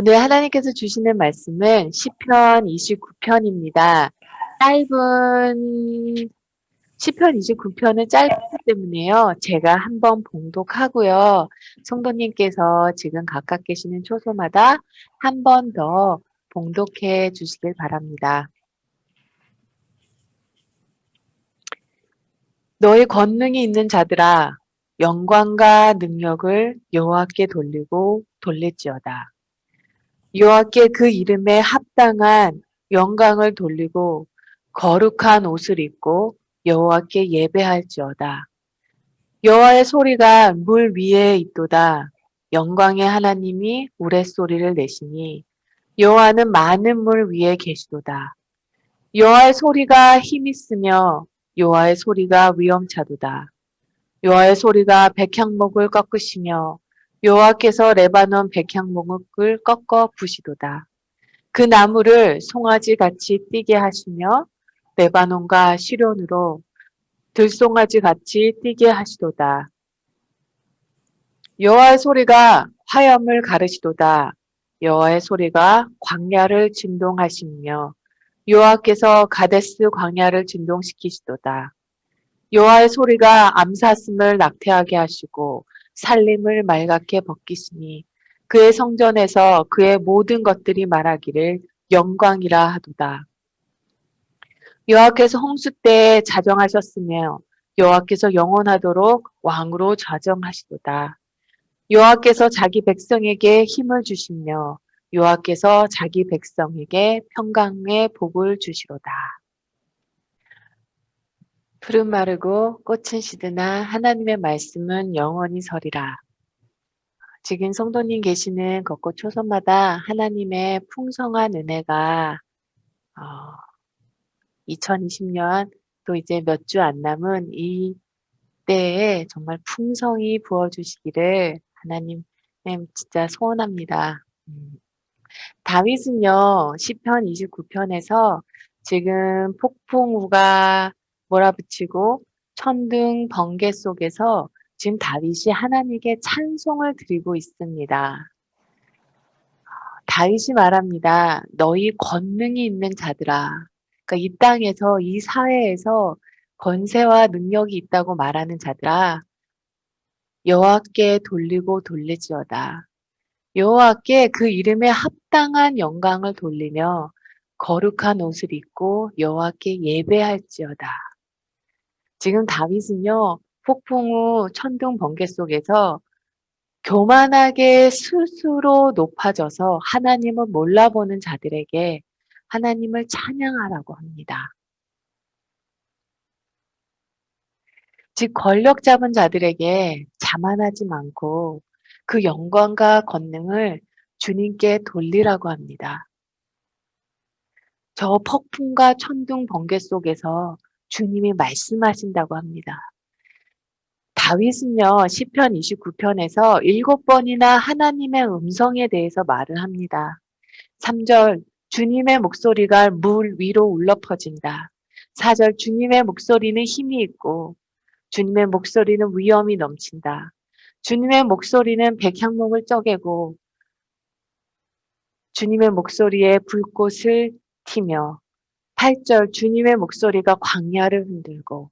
오늘 하나님께서 주시는 말씀은 시편 29편입니다. 짧은 시편 29편은 짧기 때문에요. 제가 한번 봉독하고요. 성도님께서 지금 각각 계시는 초소마다 한 번 더 봉독해 주시길 바랍니다. 너의 권능이 있는 자들아, 영광과 능력을 여호와께 돌리고 돌릴지어다. 여호와께 그 이름에 합당한 영광을 돌리고 거룩한 옷을 입고 여호와께 예배할지어다. 여호와의 소리가 물 위에 있도다. 영광의 하나님이 우레소리를 내시니 여호와는 많은 물 위에 계시도다. 여호와의 소리가 힘있으며 여호와의 소리가 위엄차도다. 여호와의 소리가 백향목을 꺾으시며 여호와께서 레바논 백향목을 꺾어 부시도다. 그 나무를 송아지 같이 뛰게 하시며 레바논과 시련으로 들송아지 같이 뛰게 하시도다. 여호와의 소리가 화염을 가르시도다. 여호와의 소리가 광야를 진동하시며 여호와께서 가데스 광야를 진동시키시도다. 여호와의 소리가 암사슴을 낙태하게 하시고 살림을 말갛게 벗기시니 그의 성전에서 그의 모든 것들이 말하기를 영광이라 하도다. 여호와께서 홍수 때에 자정하셨으며 여호와께서 영원하도록 왕으로 좌정하시도다. 여호와께서 자기 백성에게 힘을 주시며 여호와께서 자기 백성에게 평강의 복을 주시로다. 푸른 마르고 꽃은 시드나 하나님의 말씀은 영원히 서리라. 지금 성도님 계시는 곳곳 초선마다 하나님의 풍성한 은혜가 2020년 또 이제 몇 주 안 남은 이 때에 정말 풍성히 부어주시기를 하나님 진짜 소원합니다. 다윗은요, 시편 29편에서 지금 폭풍우가 몰아붙이고 천둥 번개 속에서 지금 다윗이 하나님께 찬송을 드리고 있습니다. 다윗이 말합니다. 너희 권능이 있는 자들아. 그러니까 이 땅에서, 이 사회에서 권세와 능력이 있다고 말하는 자들아. 여호와께 돌리고 돌리지어다. 여호와께 그 이름에 합당한 영광을 돌리며 거룩한 옷을 입고 여호와께 예배할지어다. 지금 다윗은요, 폭풍우 천둥 번개 속에서 교만하게 스스로 높아져서 하나님을 몰라보는 자들에게 하나님을 찬양하라고 합니다. 즉 권력 잡은 자들에게 자만하지 않고 그 영광과 권능을 주님께 돌리라고 합니다. 저 폭풍과 천둥 번개 속에서 주님이 말씀하신다고 합니다. 다윗은요, 시편 29편에서 7번이나 하나님의 음성에 대해서 말을 합니다. 3절, 주님의 목소리가 물 위로 울려 퍼진다. 4절, 주님의 목소리는 힘이 있고, 주님의 목소리는 위엄이 넘친다. 주님의 목소리는 백향목을 쪼개고, 주님의 목소리에 불꽃을 튀며, 8절, 주님의 목소리가 광야를 흔들고,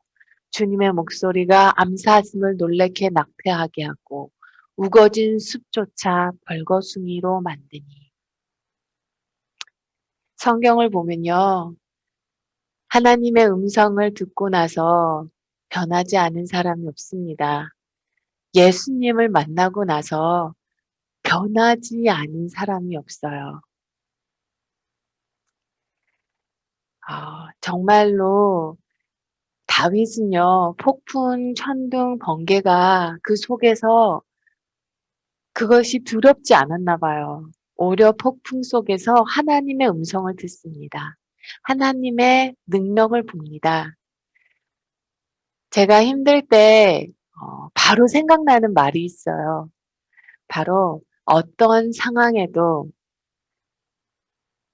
주님의 목소리가 암사슴을 놀래게 낙태하게 하고 우거진 숲조차 벌거숭이로 만드니. 성경을 보면요. 하나님의 음성을 듣고 나서 변하지 않은 사람이 없습니다. 예수님을 만나고 나서 변하지 않은 사람이 없어요. 정말로 다윗은요. 폭풍, 천둥, 번개가 그 속에서 그것이 두렵지 않았나 봐요. 오히려 폭풍 속에서 하나님의 음성을 듣습니다. 하나님의 능력을 봅니다. 제가 힘들 때 바로 생각나는 말이 있어요. 바로 어떤 상황에도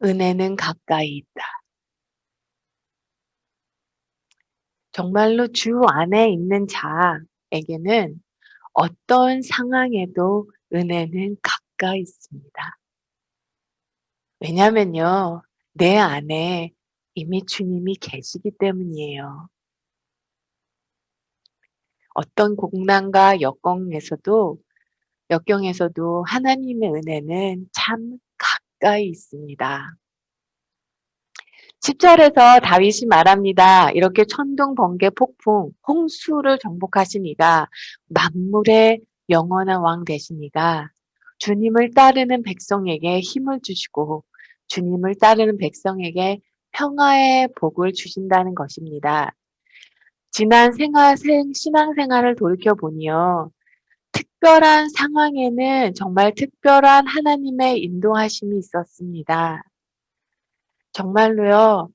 은혜는 가까이 있다. 정말로 주 안에 있는 자에게는 어떤 상황에도 은혜는 가까이 있습니다. 왜냐면요, 내 안에 이미 주님이 계시기 때문이에요. 어떤 고난과 역경에서도 하나님의 은혜는 참 가까이 있습니다. 10절에서 다윗이 말합니다. 이렇게 천둥, 번개, 폭풍, 홍수를 정복하신 이가 만물의 영원한 왕 되신 이가 주님을 따르는 백성에게 힘을 주시고 주님을 따르는 백성에게 평화의 복을 주신다는 것입니다. 지난 신앙생활을 돌이켜보니요. 특별한 상황에는 정말 특별한 하나님의 인도하심이 있었습니다. 정말로요.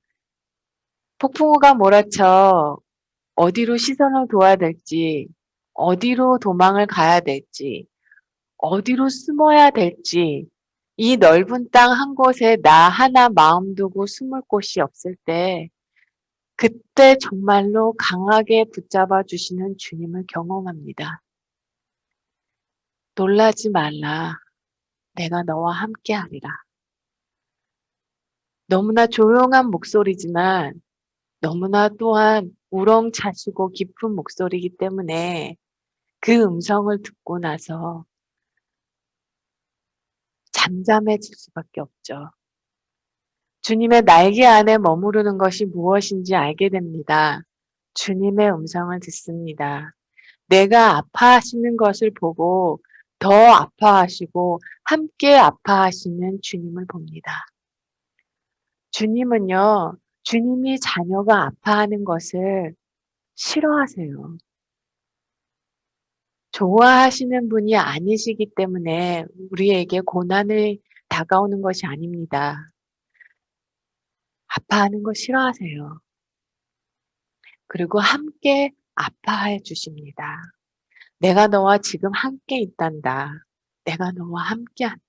폭풍우가 몰아쳐 어디로 시선을 둬야 될지, 어디로 도망을 가야 될지, 어디로 숨어야 될지, 이 넓은 땅 한 곳에 나 하나 마음 두고 숨을 곳이 없을 때, 그때 정말로 강하게 붙잡아 주시는 주님을 경험합니다. 놀라지 말라. 내가 너와 함께 하리라. 너무나 조용한 목소리지만 너무나 또한 우렁차시고 깊은 목소리이기 때문에 그 음성을 듣고 나서 잠잠해질 수밖에 없죠. 주님의 날개 안에 머무르는 것이 무엇인지 알게 됩니다. 주님의 음성을 듣습니다. 내가 아파하시는 것을 보고 더 아파하시고 함께 아파하시는 주님을 봅니다. 주님은요, 주님이 자녀가 아파하는 것을 싫어하세요. 좋아하시는 분이 아니시기 때문에 우리에게 고난을 다가오는 것이 아닙니다. 아파하는 거 싫어하세요. 그리고 함께 아파해 주십니다. 내가 너와 지금 함께 있단다. 내가 너와 함께 한다.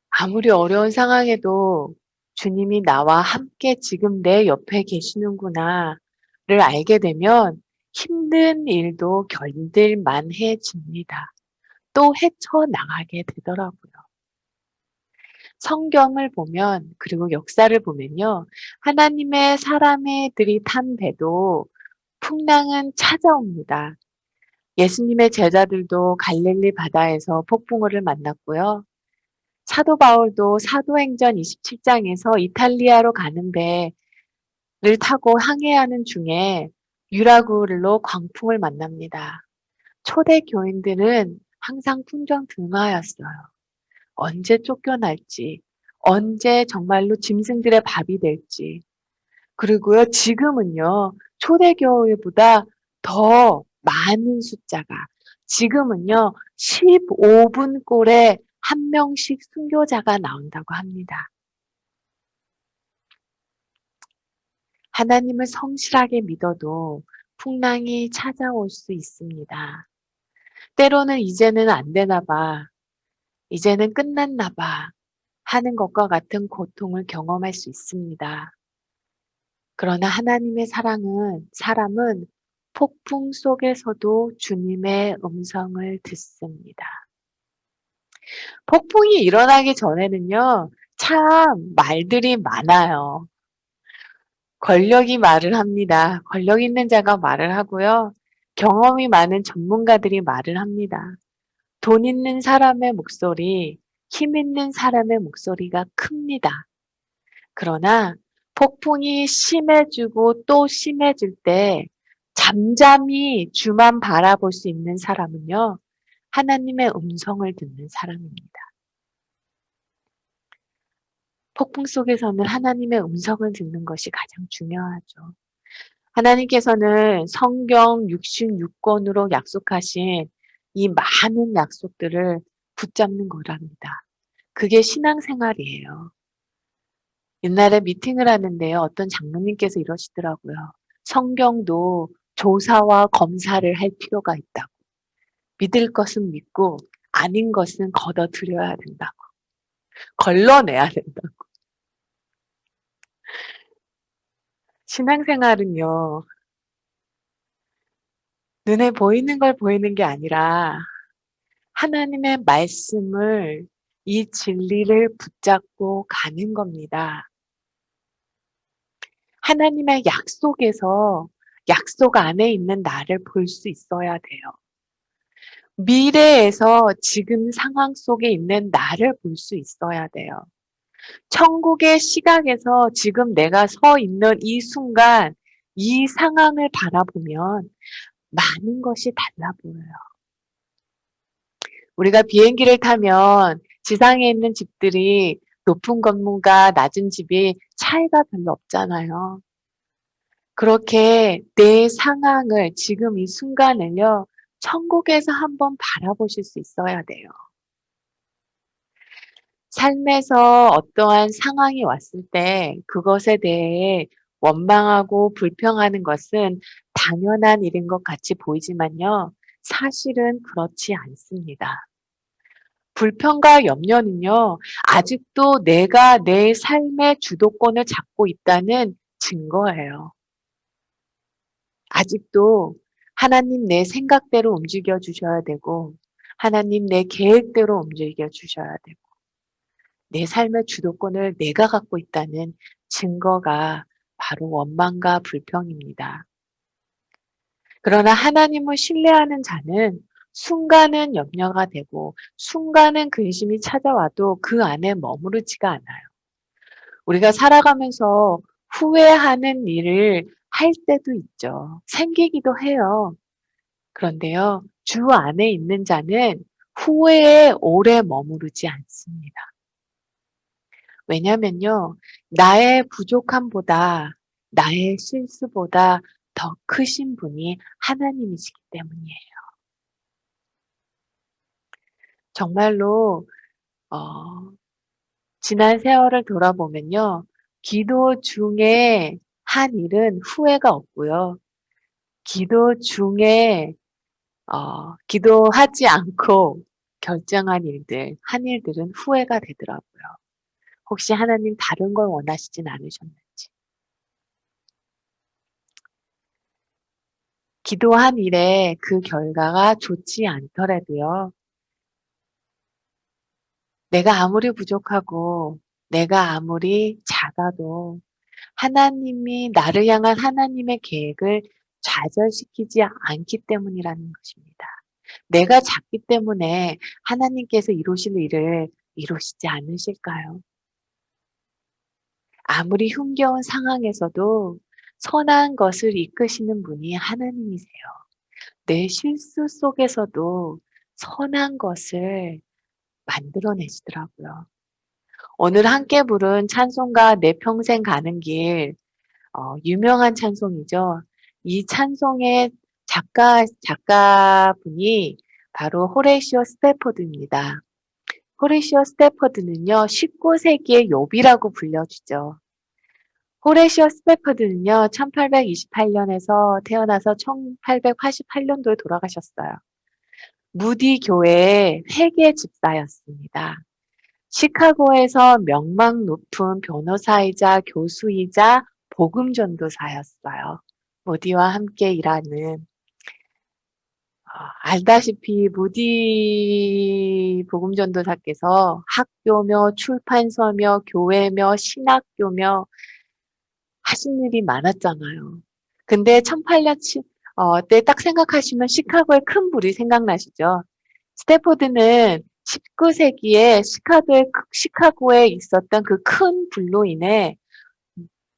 아무리 어려운 상황에도 주님이 나와 함께 지금 내 옆에 계시는구나를 알게 되면 힘든 일도 견딜만해집니다. 또 헤쳐나가게 되더라고요. 성경을 보면 그리고 역사를 보면요. 하나님의 사람들이 탄 배도 풍랑은 찾아옵니다. 예수님의 제자들도 갈릴리 바다에서 폭풍우를 만났고요. 사도 바울도 사도행전 27장에서 이탈리아로 가는 배를 타고 항해하는 중에 유라굴로 광풍을 만납니다. 초대 교인들은 항상 풍정등화였어요. 언제 쫓겨날지, 언제 정말로 짐승들의 밥이 될지. 그리고요, 지금은요, 초대교회보다 더 많은 숫자가, 지금은요, 15분 꼴에 한 명씩 순교자가 나온다고 합니다. 하나님을 성실하게 믿어도 풍랑이 찾아올 수 있습니다. 때로는 이제는 안 되나 봐. 이제는 끝났나 봐. 하는 것과 같은 고통을 경험할 수 있습니다. 그러나 하나님의 사람은 폭풍 속에서도 주님의 음성을 듣습니다. 폭풍이 일어나기 전에는요, 참 말들이 많아요. 권력이 말을 합니다. 권력 있는 자가 말을 하고요. 경험이 많은 전문가들이 말을 합니다. 돈 있는 사람의 목소리, 힘 있는 사람의 목소리가 큽니다. 그러나 폭풍이 심해지고 또 심해질 때 잠잠히 주만 바라볼 수 있는 사람은요, 하나님의 음성을 듣는 사람입니다. 폭풍 속에서는 하나님의 음성을 듣는 것이 가장 중요하죠. 하나님께서는 성경 66권으로 약속하신 이 많은 약속들을 붙잡는 거랍니다. 그게 신앙생활이에요. 옛날에 미팅을 하는데요. 어떤 장로님께서 이러시더라고요. 성경도 조사와 검사를 할 필요가 있다고. 믿을 것은 믿고 아닌 것은 걷어들여야 된다고. 걸러내야 된다고. 신앙생활은요. 눈에 보이는 걸 보이는 게 아니라 하나님의 말씀을, 이 진리를 붙잡고 가는 겁니다. 하나님의 약속에서 약속 안에 있는 나를 볼 수 있어야 돼요. 미래에서 지금 상황 속에 있는 나를 볼 수 있어야 돼요. 천국의 시각에서 지금 내가 서 있는 이 순간, 이 상황을 바라보면 많은 것이 달라 보여요. 우리가 비행기를 타면 지상에 있는 집들이 높은 건물과 낮은 집이 차이가 별로 없잖아요. 그렇게 내 상황을 지금 이 순간을요, 천국에서 한번 바라보실 수 있어야 돼요. 삶에서 어떠한 상황이 왔을 때 그것에 대해 원망하고 불평하는 것은 당연한 일인 것 같이 보이지만요, 사실은 그렇지 않습니다. 불평과 염려는요, 아직도 내가 내 삶의 주도권을 잡고 있다는 증거예요. 아직도 하나님 내 생각대로 움직여 주셔야 되고, 하나님 내 계획대로 움직여 주셔야 되고, 내 삶의 주도권을 내가 갖고 있다는 증거가 바로 원망과 불평입니다. 그러나 하나님을 신뢰하는 자는 순간은 염려가 되고 순간은 근심이 찾아와도 그 안에 머무르지가 않아요. 우리가 살아가면서 후회하는 일을 할 때도 있죠. 생기기도 해요. 그런데요, 주 안에 있는 자는 후회에 오래 머무르지 않습니다. 왜냐면요, 나의 부족함보다, 나의 실수보다 더 크신 분이 하나님이시기 때문이에요. 정말로, 지난 세월을 돌아보면요, 기도 중에 한 일은 후회가 없고요. 기도 중에, 기도하지 않고 결정한 일들, 한 일들은 후회가 되더라고요. 혹시 하나님 다른 걸 원하시진 않으셨는지. 기도한 일에 그 결과가 좋지 않더라도요. 내가 아무리 부족하고 내가 아무리 작아도 하나님이 나를 향한 하나님의 계획을 좌절시키지 않기 때문이라는 것입니다. 내가 작기 때문에 하나님께서 이루실 일을 이루시지 않으실까요? 아무리 힘겨운 상황에서도 선한 것을 이끄시는 분이 하나님이세요. 내 실수 속에서도 선한 것을 만들어내시더라고요. 오늘 함께 부른 찬송가 내 평생 가는 길, 유명한 찬송이죠. 이 찬송의 작가분이 바로 호레이시오 스태포드입니다. 호레이시오 스태포드는요, 19세기의 욥이라고 불려주죠. 호레이시오 스태포드는요, 1828년에서 태어나서 1888년도에 돌아가셨어요. 무디 교회의 회계 집사였습니다. 시카고에서 명망 높은 변호사이자 교수이자 복음전도사였어요. 무디와 함께 일하는 알다시피 무디 복음전도사께서 학교며 출판서며 교회며 신학교며 하신 일이 많았잖아요. 근데 1800년 때 딱 생각하시면 시카고의 큰 불이 생각나시죠. 스태포드는 19세기에 시카고에 있었던 그 큰 불로 인해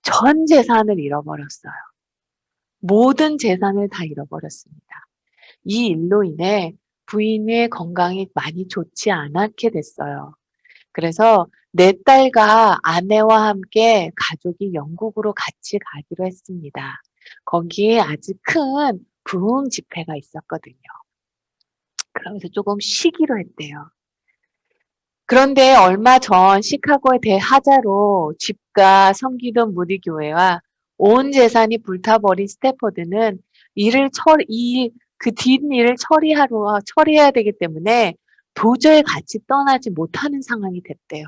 전 재산을 잃어버렸어요. 모든 재산을 다 잃어버렸습니다. 이 일로 인해 부인의 건강이 많이 좋지 않게 됐어요. 그래서 내 딸과 아내와 함께 가족이 영국으로 같이 가기로 했습니다. 거기에 아주 큰 부흥 집회가 있었거든요. 그러면서 조금 쉬기로 했대요. 그런데 얼마 전 시카고의 대하자로 집과 섬기던 무디 교회와 온 재산이 불타버린 스태포드는 그 뒷일을 처리해야 되기 때문에 도저히 같이 떠나지 못하는 상황이 됐대요.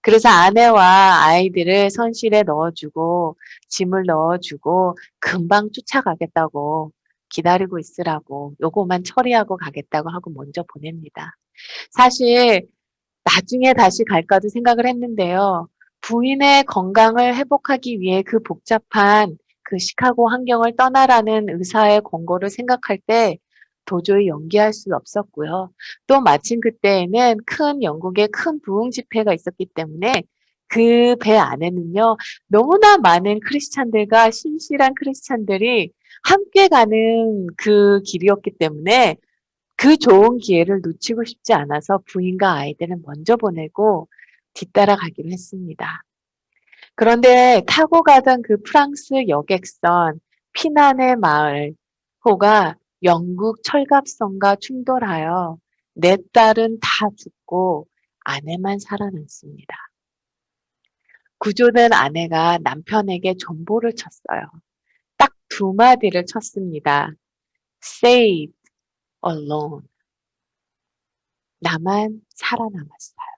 그래서 아내와 아이들을 선실에 넣어주고 짐을 넣어주고 금방 쫓아가겠다고 기다리고 있으라고 요거만 처리하고 가겠다고 하고 먼저 보냅니다. 사실 나중에 다시 갈까도 생각을 했는데요. 부인의 건강을 회복하기 위해 그 복잡한 그 시카고 환경을 떠나라는 의사의 권고를 생각할 때 도저히 연기할 수 없었고요. 또 마침 그때에는 영국의 큰 부흥 집회가 있었기 때문에 그 배 안에는요, 너무나 많은 크리스찬들과 신실한 크리스찬들이 함께 가는 그 길이었기 때문에 그 좋은 기회를 놓치고 싶지 않아서 부인과 아이들을 먼저 보내고 뒤따라 가기로 했습니다. 그런데 타고 가던 그 프랑스 여객선 피난의 마을 호가 영국 철갑선과 충돌하여 네 딸은 다 죽고 아내만 살아남습니다. 구조된 아내가 남편에게 전보를 쳤어요. 딱 두 마디를 쳤습니다. Saved alone. 나만 살아남았어요.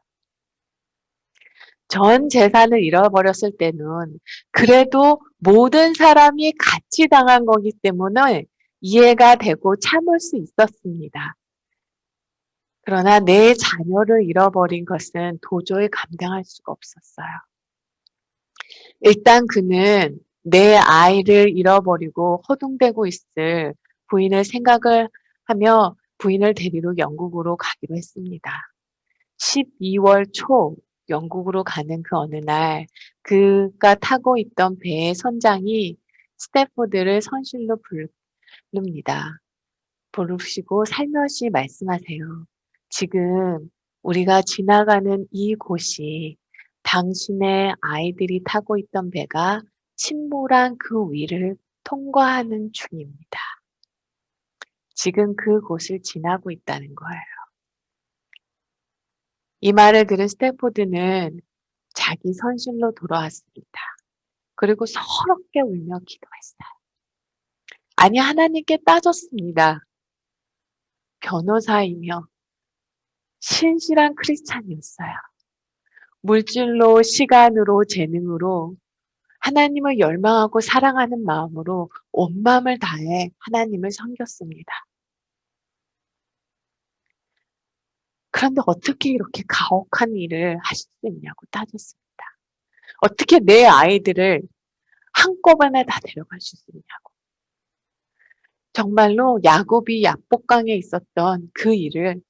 전 재산을 잃어버렸을 때는 그래도 모든 사람이 같이 당한 거기 때문에 이해가 되고 참을 수 있었습니다. 그러나 내 자녀를 잃어버린 것은 도저히 감당할 수가 없었어요. 일단 그는 내 아이를 잃어버리고 허둥대고 있을 부인을 생각을 하며 부인을 데리러 영국으로 가기로 했습니다. 12월 초 영국으로 가는 그 어느 날 그가 타고 있던 배의 선장이 스태포드를 선실로 부릅니다. 부르시고 살며시 말씀하세요. 지금 우리가 지나가는 이 곳이 당신의 아이들이 타고 있던 배가 침몰한 그 위를 통과하는 중입니다. 지금 그곳을 지나고 있다는 거예요. 이 말을 들은 스태포드는 자기 선실로 돌아왔습니다. 그리고 서럽게 울며 기도했어요. 아니, 하나님께 따졌습니다. 변호사이며 신실한 크리스찬이었어요. 물질로, 시간으로, 재능으로 하나님을 열망하고 사랑하는 마음으로 온 마음을 다해 하나님을 섬겼습니다. 그런데 어떻게 이렇게 가혹한 일을 하실 수 있냐고 따졌습니다. 어떻게 내 아이들을 한꺼번에 다 데려가실 수 있냐고. 정말로 야곱이 약복강에 있었던 그 일을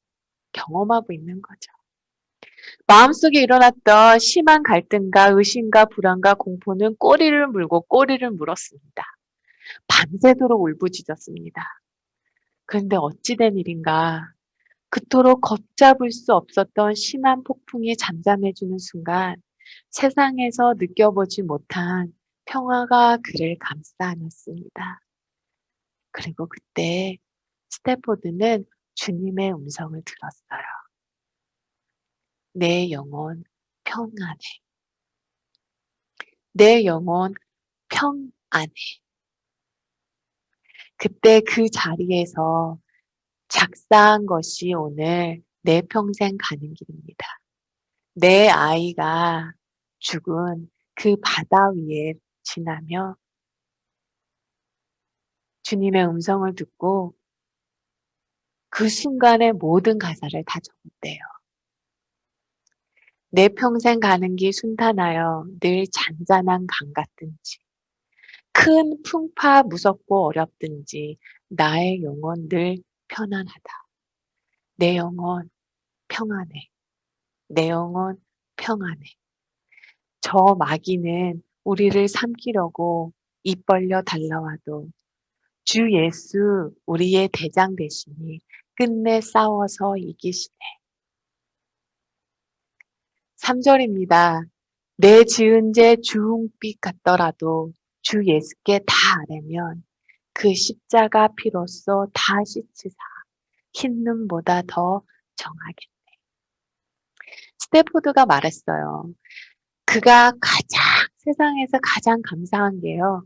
경험하고 있는 거죠. 마음속에 일어났던 심한 갈등과 의심과 불안과 공포는 꼬리를 물고 꼬리를 물었습니다. 밤새도록 울부짖었습니다. 그런데 어찌된 일인가 그토록 걷잡을 수 없었던 심한 폭풍이 잠잠해지는 순간 세상에서 느껴보지 못한 평화가 그를 감싸 안았습니다. 그리고 그때 스태포드는 주님의 음성을 들었어요. 내 영혼 평안해. 내 영혼 평안해. 그때 그 자리에서 작사한 것이 오늘 내 평생 가는 길입니다. 내 아이가 죽은 그 바다 위에 지나며 주님의 음성을 듣고 그 순간의 모든 가사를 다 적었대요. 내 평생 가는 길 순탄하여 늘 잔잔한 강 같든지 큰 풍파 무섭고 어렵든지 나의 영혼 늘 편안하다. 내 영혼 평안해. 내 영혼 평안해. 저 마귀는 우리를 삼키려고 입 벌려 달라와도 주 예수 우리의 대장 되시니 끝내 싸워서 이기시네. 3절입니다. 내 지은 죄 주홍빛 같더라도 주 예수께 다 아뢰면 그 십자가 피로써 다 씻으사 흰 눈보다 더 정하겠네. 스태포드가 말했어요. 그가 세상에서 가장 감사한 게요.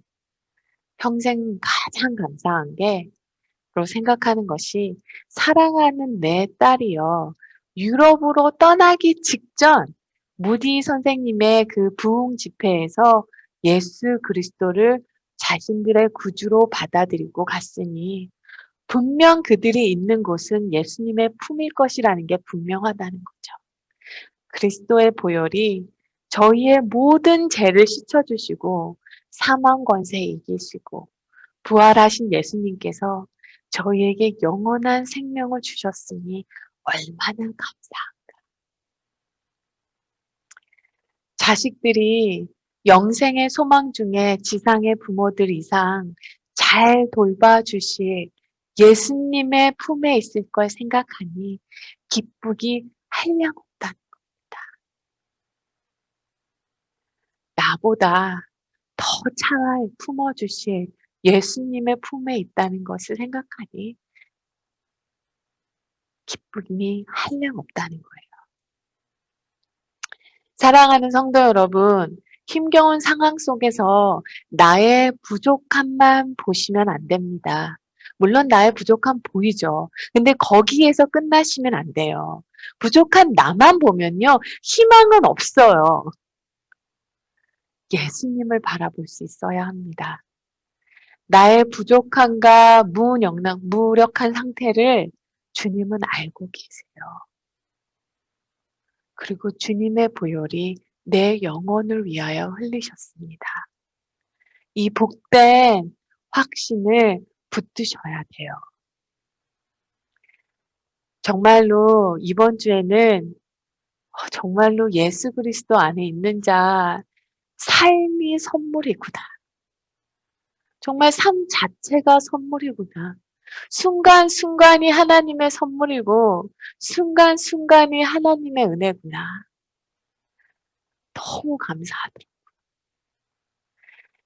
평생 가장 감사한 게로 생각하는 것이 사랑하는 내 딸이요. 유럽으로 떠나기 직전 무디 선생님의 그 부흥 집회에서 예수 그리스도를 자신들의 구주로 받아들이고 갔으니 분명 그들이 있는 곳은 예수님의 품일 것이라는 게 분명하다는 거죠. 그리스도의 보혈이 저희의 모든 죄를 씻어주시고 사망 권세 이기시고 부활하신 예수님께서 저희에게 영원한 생명을 주셨으니 얼마나 감사합니다. 자식들이 영생의 소망 중에 지상의 부모들 이상 잘 돌봐주실 예수님의 품에 있을 걸 생각하니 기쁘기 한량없다는 겁니다. 나보다 더 잘 품어주실 예수님의 품에 있다는 것을 생각하니 기쁨이 한량없다는 거예요. 사랑하는 성도 여러분, 힘겨운 상황 속에서 나의 부족함만 보시면 안 됩니다. 물론 나의 부족함 보이죠. 근데 거기에서 끝나시면 안 돼요. 부족한 나만 보면요, 희망은 없어요. 예수님을 바라볼 수 있어야 합니다. 나의 부족함과 무력한 상태를 주님은 알고 계세요. 그리고 주님의 보혈이 내 영혼을 위하여 흘리셨습니다. 이 복된 확신을 붙드셔야 돼요. 정말로 이번 주에는 정말로 예수 그리스도 안에 있는 자 삶이 선물이구나. 정말 삶 자체가 선물이구나. 순간순간이 하나님의 선물이고 순간순간이 하나님의 은혜구나. 너무 감사하더라고요.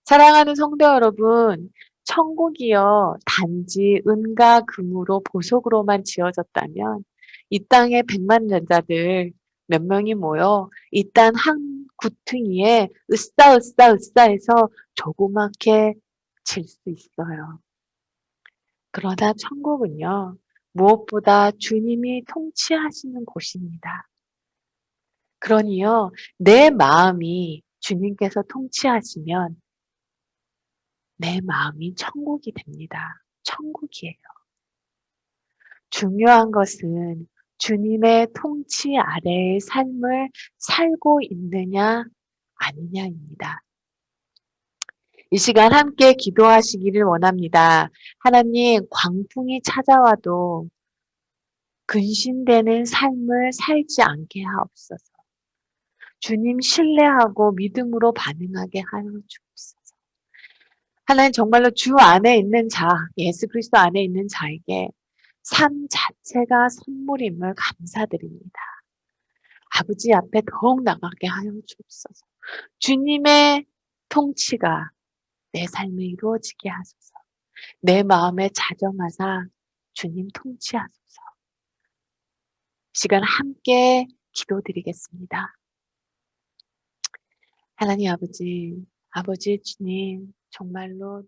사랑하는 성도 여러분, 천국이요 단지 은과 금으로 보석으로만 지어졌다면 이 땅의 백만전자들 몇 명이 모여 이 땅 한 구퉁이에 으쌰으쌰으쌰해서 조그맣게 질 수 있어요. 그러나 천국은요, 무엇보다 주님이 통치하시는 곳입니다. 그러니요, 내 마음이 주님께서 통치하시면 내 마음이 천국이 됩니다. 천국이에요. 중요한 것은 주님의 통치 아래의 삶을 살고 있느냐, 아니냐입니다. 이 시간 함께 기도하시기를 원합니다. 하나님, 광풍이 찾아와도 근심되는 삶을 살지 않게 하옵소서. 주님 신뢰하고 믿음으로 반응하게 하여 주옵소서. 하나님 정말로 주 안에 있는 자, 예수 그리스도 안에 있는 자에게 삶 자체가 선물임을 감사드립니다. 아버지 앞에 더욱 나가게 하여 주옵소서. 주님의 통치가 내 삶에 이루어지게 하소서. 내 마음에 자정하사 주님 통치하소서. 시간 함께 기도드리겠습니다. 하나님 아버지 주님 정말로